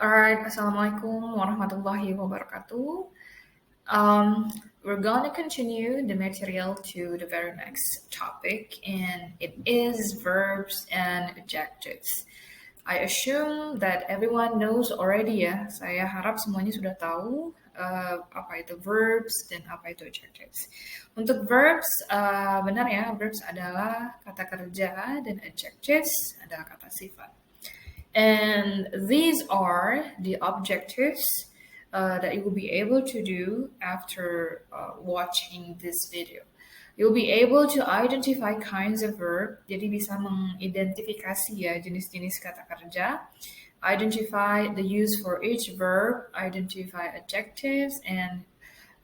Alright, Assalamualaikum warahmatullahi wabarakatuh. Um, we're going to continue the material to the very next topic, and it is verbs and adjectives. I assume that everyone knows already ya. Saya harap semuanya sudah tahu apa itu verbs dan apa itu adjectives. Untuk verbs, benar ya, verbs adalah kata kerja dan adjectives adalah kata sifat. And these are the objectives that you will be able to do after watching this video. You'll be able to identify kinds of verb, jadi bisa mengidentifikasi ya jenis-jenis kata kerja, identify the use for each verb, identify adjectives, and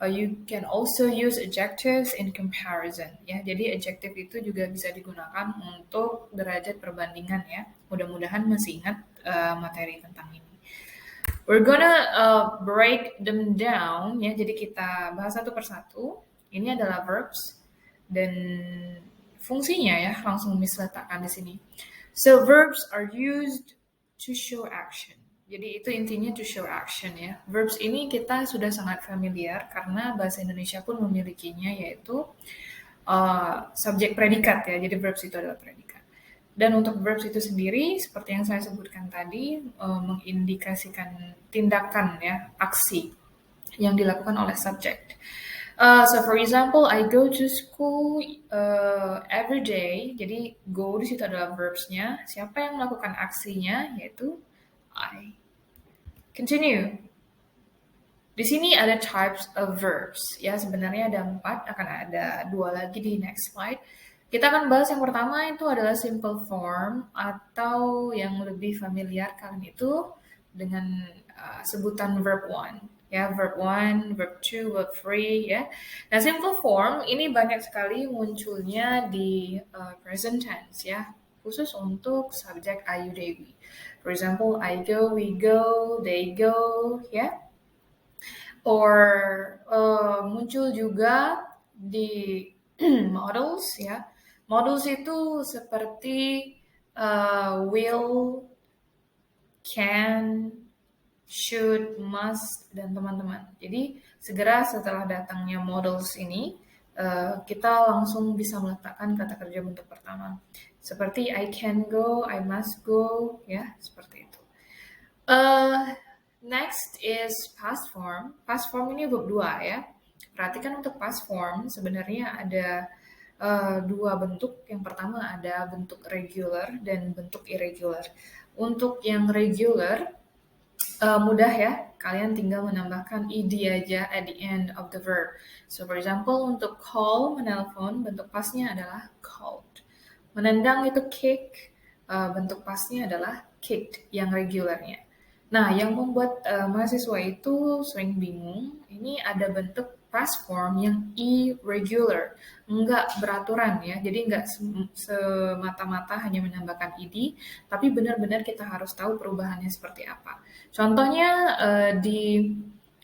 you can also use adjectives in comparison ya. Jadi adjective itu juga bisa digunakan untuk derajat perbandingan ya. Mudah-mudahan masih ingat materi tentang ini. We're gonna break them down ya. Jadi kita bahas satu persatu. Ini adalah verbs dan fungsinya ya. Langsung Miss letakkan di sini. So verbs are used to show action. Jadi itu intinya to show action ya. Verbs ini kita sudah sangat familiar karena bahasa Indonesia pun memilikinya yaitu subjek predikat ya. Jadi verbs itu adalah predikat. Dan untuk verbs itu sendiri seperti yang saya sebutkan tadi mengindikasikan tindakan ya, aksi yang dilakukan oleh subject. So for example, I go to school every day. Jadi go di situ adalah verbsnya. Siapa yang melakukan aksinya yaitu I. Continue. Di sini ada types of verbs. Ya, sebenarnya ada 4, akan ada 2 lagi di next slide. Kita akan bahas yang pertama itu adalah simple form atau yang lebih familiar kalian itu dengan sebutan verb 1. Ya, verb 1, verb 2, verb 3 ya. Nah, simple form ini banyak sekali munculnya di present tense ya, khusus untuk subjek I, you, they, we. For example, I go, we go, they go, ya. Or muncul juga di models, ya. Models itu seperti will, can, should, must, dan teman-teman. Jadi segera setelah datangnya models ini, kita langsung bisa meletakkan kata kerja bentuk pertama. Seperti I can go, I must go, ya, seperti itu. Next is past form. Past form ini verb 2 ya. Perhatikan untuk past form sebenarnya ada 2 bentuk. Yang pertama ada bentuk regular dan bentuk irregular. Untuk yang regular mudah ya. Kalian tinggal menambahkan ed aja at the end of the verb. So for example untuk call, menelpon, bentuk pastnya adalah called. Menendang itu kick, bentuk pastnya adalah kicked yang regularnya. Nah, yang membuat mahasiswa itu sering bingung, ini ada bentuk past form yang irregular, enggak beraturan ya. Jadi enggak semata-mata hanya menambahkan ed, tapi benar-benar kita harus tahu perubahannya seperti apa. Contohnya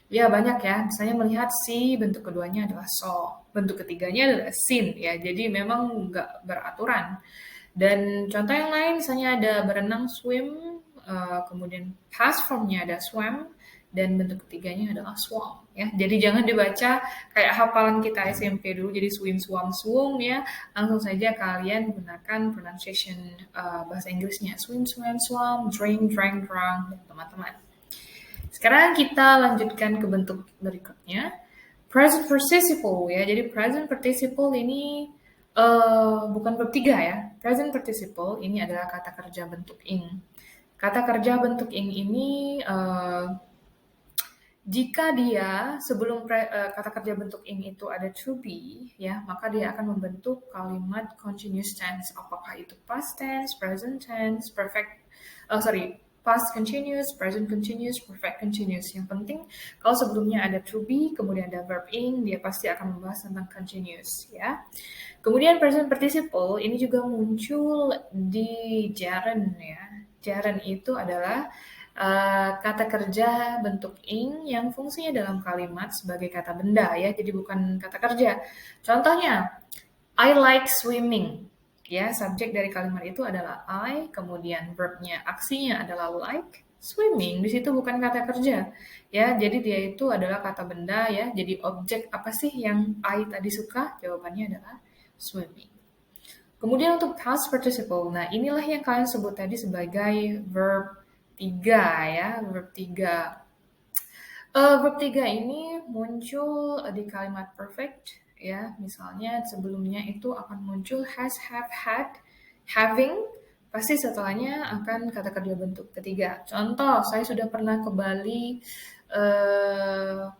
ya banyak ya, misalnya melihat si, bentuk keduanya adalah saw, bentuk ketiganya adalah seen ya. Jadi memang enggak beraturan. Dan contoh yang lain misalnya ada berenang swim, kemudian past formnya ada swam, dan bentuk ketiganya adalah swam ya. Jadi jangan dibaca kayak hafalan kita SMP dulu jadi swim swam swum ya. Langsung saja kalian gunakan pronunciation bahasa Inggrisnya swim swam swam, drink drank drunk dan teman-teman. Sekarang kita lanjutkan ke bentuk berikutnya. Present participle ya. Jadi present participle ini bukan verb 3 ya. Present participle ini adalah kata kerja bentuk ing. Kata kerja bentuk ing ini jika dia sebelum kata kerja bentuk ing itu ada to be, ya, maka dia akan membentuk kalimat continuous tense. Apakah itu past tense, present tense, past continuous, present continuous, perfect continuous. Yang penting kalau sebelumnya ada to be, kemudian ada verb ing, dia pasti akan membahas tentang continuous, ya. Kemudian present participle ini juga muncul di gerund, ya. Gerund itu adalah kata kerja bentuk ing yang fungsinya dalam kalimat sebagai kata benda ya, jadi bukan kata kerja. Contohnya, I like swimming. Ya, subjek dari kalimat itu adalah I, kemudian verbnya, aksinya adalah like, Swimming di situ bukan kata kerja, ya. Jadi dia itu adalah kata benda, ya. Jadi objek apa sih yang I tadi suka? Jawabannya adalah swimming. Kemudian untuk past participle, nah inilah yang kalian sebut tadi sebagai verb 3 ya, verb 3. Verb 3 ini muncul di kalimat perfect ya. Misalnya sebelumnya itu akan muncul has, have, had, having. Pasti setelahnya akan kata kerja bentuk ketiga. Contoh, saya sudah pernah ke Bali 2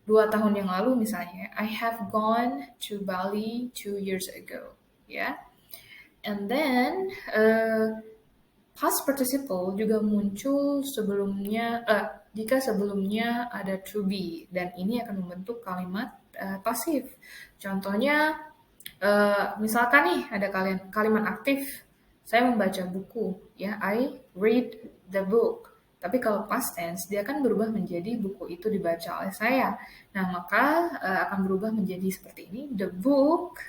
tahun yang lalu misalnya. I have gone to Bali 2 years ago. Ya. And then past participle juga muncul sebelumnya jika sebelumnya ada to be, dan ini akan membentuk kalimat pasif. Contohnya misalkan nih ada kalimat aktif, saya membaca buku, ya, I read the book. Tapi kalau past tense dia akan berubah menjadi buku itu dibaca oleh saya. Nah, maka akan berubah menjadi seperti ini, the book.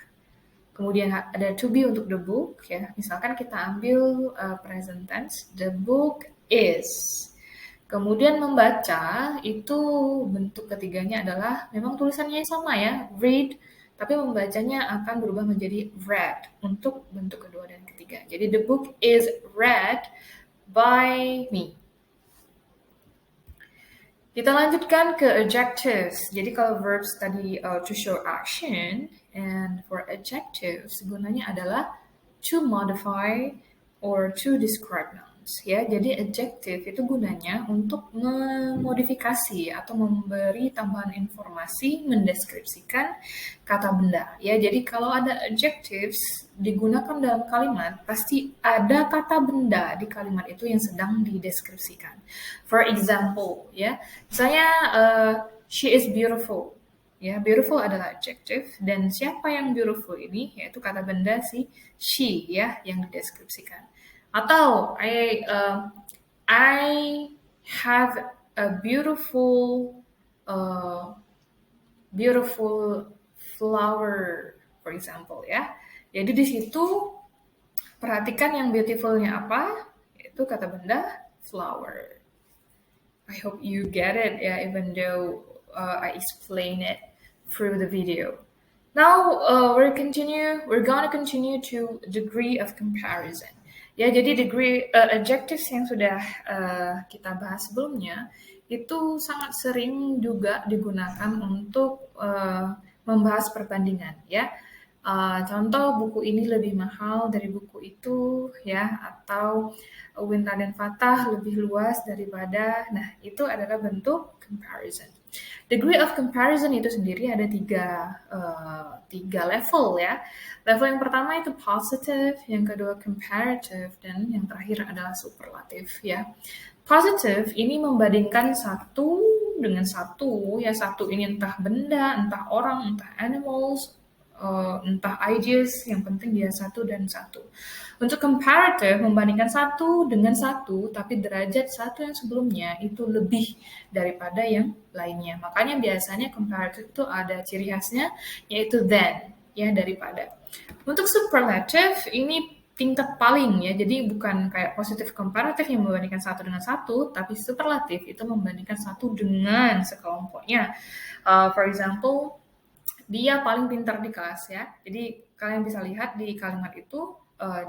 Kemudian ada to be untuk the book, ya. Misalkan kita ambil present tense, the book is. Kemudian membaca itu bentuk ketiganya adalah memang tulisannya sama ya, read, tapi membacanya akan berubah menjadi read untuk bentuk kedua dan ketiga. Jadi the book is read by me. Kita lanjutkan ke adjectives. Jadi kalau verbs tadi to show action, and for adjectives gunanya adalah to modify or to describe nouns. Ya, jadi adjective itu gunanya untuk memodifikasi atau memberi tambahan informasi, mendeskripsikan kata benda. Ya, jadi kalau ada adjectives digunakan dalam kalimat, pasti ada kata benda di kalimat itu yang sedang dideskripsikan. For example, ya, misalnya she is beautiful. Ya, beautiful adalah adjective, dan siapa yang beautiful ini yaitu kata benda si she, ya, yang dideskripsikan. Atau I have a beautiful flower, for example, ya. Jadi di situ perhatikan yang beautiful-nya apa, yaitu kata benda flower. I hope you get it, ya, even though I explain it through the video. Now we're gonna continue to degree of comparison. Ya, jadi degree adjectives yang sudah kita bahas sebelumnya itu sangat sering juga digunakan untuk membahas perbandingan, ya. Contoh, buku ini lebih mahal dari buku itu, ya, atau Winta dan Fatah lebih luas daripada. Nah, itu adalah bentuk comparison. Degree of comparison itu sendiri ada tiga level, ya. Level yang pertama itu positive, yang kedua comparative, dan yang terakhir adalah superlative, ya. Positive ini membandingkan satu dengan satu, ya, satu ini entah benda, entah orang, entah animals, entah ideas, yang penting dia satu dan satu. Untuk comparative, membandingkan satu dengan satu, tapi derajat satu yang sebelumnya itu lebih daripada yang lainnya. Makanya biasanya comparative itu ada ciri khasnya, yaitu than, ya, daripada. Untuk superlative, ini tingkat paling, ya, jadi bukan kayak positive comparative yang membandingkan satu dengan satu, tapi superlative itu membandingkan satu dengan sekelompoknya. For example, dia paling pintar di kelas, ya. Jadi kalian bisa lihat di kalimat itu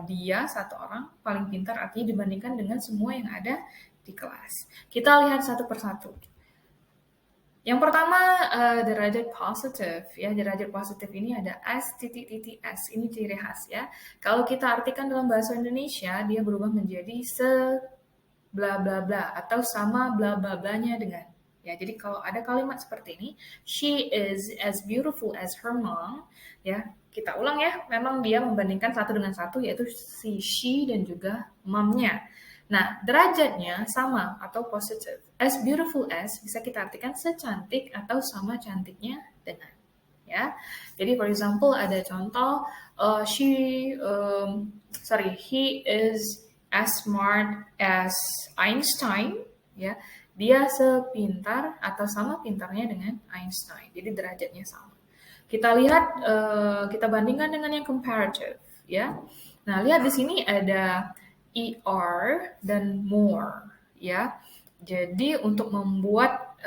dia satu orang paling pintar, artinya dibandingkan dengan semua yang ada di kelas. Kita lihat satu persatu. Yang pertama derajat positif, ya. Derajat positif ini ada S titik S, ini ciri khas, ya. Kalau kita artikan dalam bahasa Indonesia, dia berubah menjadi se bla bla bla atau sama bla bla blanya dengan. Ya, jadi kalau ada kalimat seperti ini, she is as beautiful as her mom, ya, kita ulang ya, memang dia membandingkan satu dengan satu, yaitu si she dan juga momnya. Nah, derajatnya sama atau positive. As beautiful as bisa kita artikan secantik atau sama cantiknya dengan. Ya, jadi for example ada contoh, he is as smart as Einstein, ya. Dia sepintar atau sama pintarnya dengan Einstein. Jadi derajatnya sama. Kita lihat, kita bandingkan dengan yang comparative, ya. Nah, lihat di sini ada er dan more, ya. Jadi untuk membuat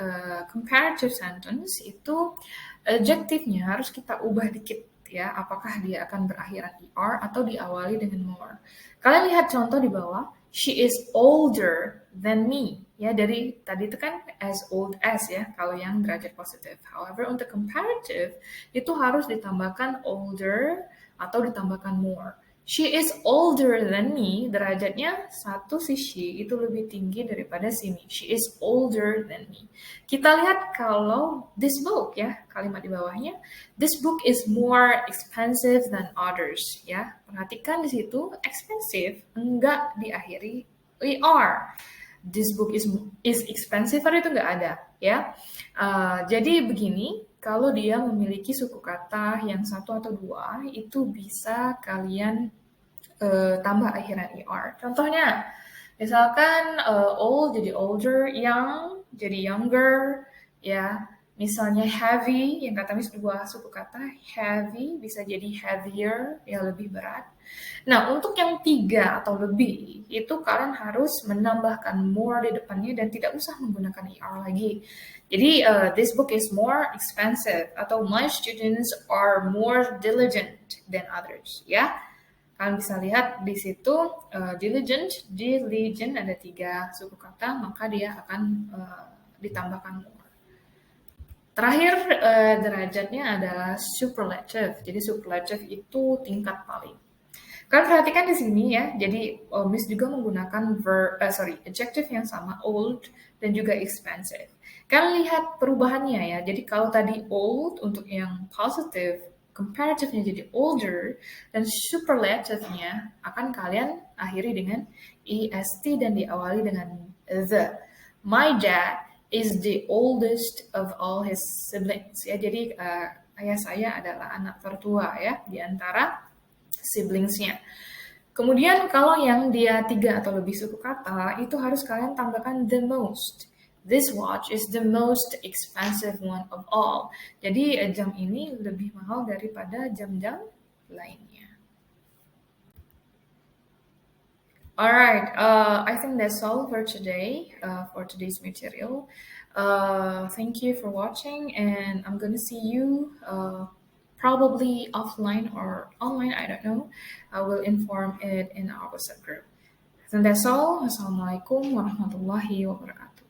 comparative sentence itu adjektifnya harus kita ubah dikit ya. Apakah dia akan berakhiran er atau diawali dengan more. Kalian lihat contoh di bawah. She is older than me. Ya, dari tadi itu kan as old as ya, kalau yang derajat positif. However, untuk comparative, itu harus ditambahkan older atau ditambahkan more. She is older than me, derajatnya satu si she itu lebih tinggi daripada si me. She is older than me. Kita lihat kalau this book ya, kalimat di bawahnya, this book is more expensive than others ya. Perhatikan di situ expensive enggak diakhiri er. This book is expensive itu enggak ada ya. Jadi begini, kalau dia memiliki suku kata yang satu atau dua, itu bisa kalian tambah akhiran er. Contohnya, misalkan old jadi older, young jadi younger, ya. Misalnya heavy, yang kata Miss dua suku kata, heavy bisa jadi heavier, ya lebih berat. Nah, untuk yang 3 atau lebih, itu kalian harus menambahkan more di depannya dan tidak usah menggunakan er lagi. Jadi, this book is more expensive, atau my students are more diligent than others, ya. Kalian bisa lihat di situ diligent ada 3 suku kata, maka dia akan ditambahkan more. Terakhir derajatnya adalah superlative. Jadi superlative itu tingkat paling. Kalian perhatikan di sini ya. Jadi Miss juga menggunakan adjective yang sama, old dan juga expensive. Kalian lihat perubahannya ya. Jadi kalau tadi old untuk yang positive, comparative-nya jadi older, dan superlative-nya akan kalian akhiri dengan est dan diawali dengan the. My dad is the oldest of all his siblings. Ya, jadi ayah saya adalah anak tertua ya di antara siblingsnya. Kemudian kalau yang dia 3 atau lebih suku kata, itu harus kalian tambahkan the most. This watch is the most expensive one of all. Jadi jam ini lebih mahal daripada jam-jam lainnya. Alright, I think that's all for today, for today's material. Thank you for watching, and I'm gonna see you probably offline or online, I don't know. I will inform it in our WhatsApp group. And that's all. Wassalamualaikum warahmatullahi wabarakatuh.